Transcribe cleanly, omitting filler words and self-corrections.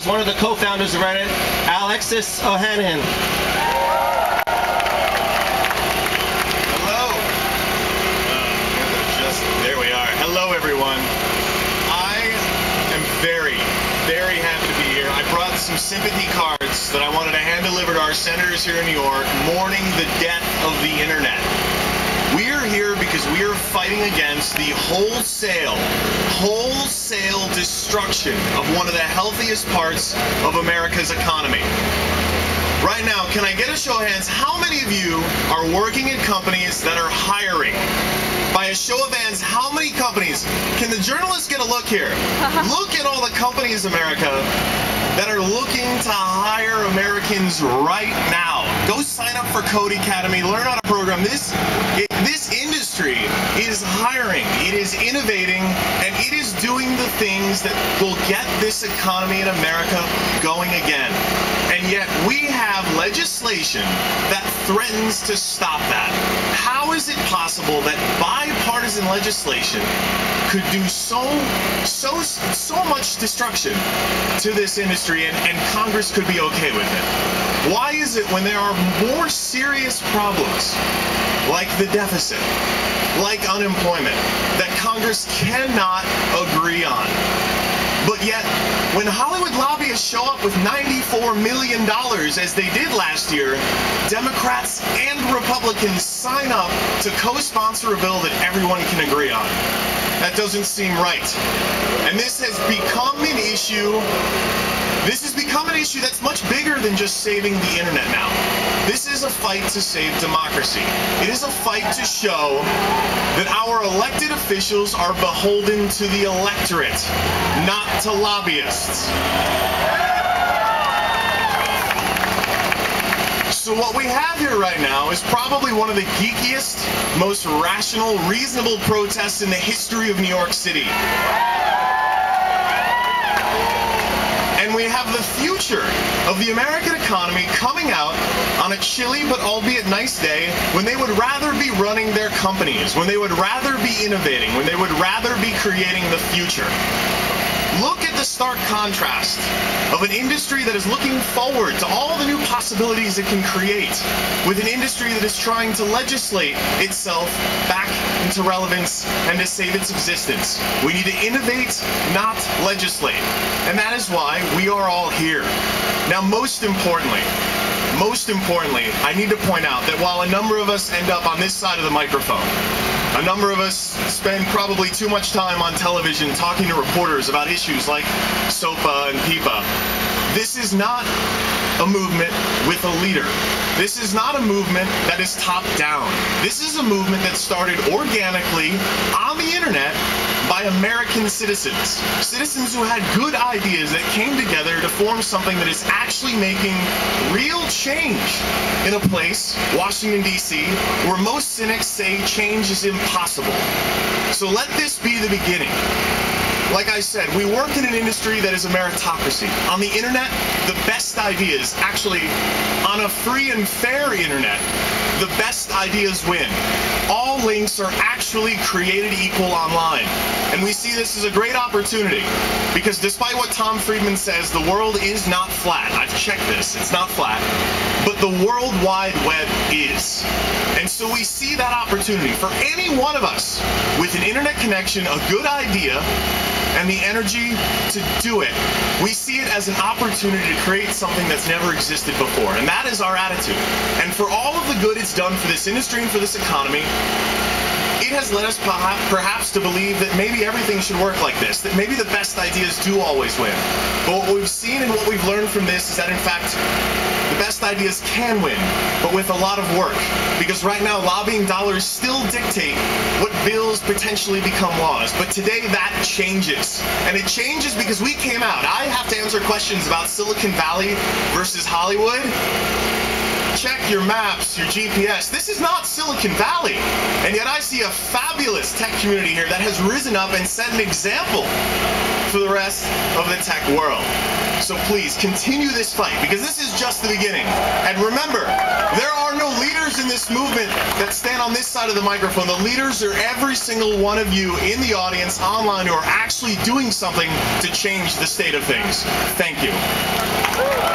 One of the co-founders of Reddit, Alexis Ohanian. Hello. There we are. Hello, everyone. I am very, very happy to be here. I brought some sympathy cards that I wanted to hand deliver to our senators here in New York, mourning the death of the internet. We are here because we are fighting against the wholesale destruction of one of the healthiest parts of America's economy. Right now, can I get a show of hands? How many of you are working in companies that are hiring? By a show of hands, how many companies? Can the journalists get a look here? Look at all the companies, America, that are looking to hire Americans right now. Go sign up for Code Academy, learn how to program. This industry is hiring, it is innovating, and it is doing the things that will get this economy in America going again. And yet we have legislation that threatens to stop that. How is it possible that bipartisan legislation could do so much destruction to this industry and Congress could be okay with it? Why is it when there are more serious problems like the deficit, like unemployment, that Congress cannot agree on? But yet, when Hollywood lobbyists show up with $94 million, as they did last year, Democrats and Republicans sign up to co-sponsor a bill that everyone can agree on. That doesn't seem right. And this has become an issue. This has become an issue that's much bigger than just saving the internet now. This is a fight to save democracy. It is a fight to show that our elected officials are beholden to the electorate, not to lobbyists. So what we have here right now is probably one of the geekiest, most rational, reasonable protests in the history of New York City. And we have the future of the American economy coming out on a chilly but albeit nice day when they would rather be running their companies, when they would rather be innovating, when they would rather be creating the future. Look at the stark contrast of an industry that is looking forward to all the new possibilities it can create with an industry that is trying to legislate itself back into relevance and to save its existence. We need to innovate, not legislate. And that is why we are all here. Now, most importantly, I need to point out that while a number of us end up on this side of the microphone, a number of us spend probably too much time on television talking to reporters about issues like SOPA and PIPA. This is not a movement with a leader. This is not a movement that is top down. This is a movement that started organically on the internet by American citizens. Citizens who had good ideas that came together to form something that is actually making real change in a place, Washington, D.C., where most cynics say change is impossible. So let this be the beginning. Like I said, we work in an industry that is a meritocracy. On the internet, the best ideas, actually, on a free and fair internet, the best ideas win. All links are actually created equal online. And we see this as a great opportunity because despite what Tom Friedman says, the world is not flat. I've checked this, it's not flat. But the World Wide Web is. And so we see that opportunity for any one of us with an internet connection, a good idea, and the energy to do it. We see it as an opportunity to create something that's never existed before. And that is our attitude. And for all of the good it's done for this industry and for this economy, it has led us perhaps to believe that maybe everything should work like this, that maybe the best ideas do always win. But what we've seen and what we've learned from this is that, in fact, the best ideas can win, but with a lot of work. Because right now, lobbying dollars still dictate what bills potentially become laws. But today, that changes. And it changes because we came out. I have to answer questions about Silicon Valley versus Hollywood. Check your maps, your GPS. This is not Silicon Valley. And yet I see a fabulous tech community here that has risen up and set an example for the rest of the tech world. So please continue this fight because this is just the beginning. And remember, there are no leaders in this movement that stand on this side of the microphone. The leaders are every single one of you in the audience, online, who are actually doing something to change the state of things. Thank you. Woo!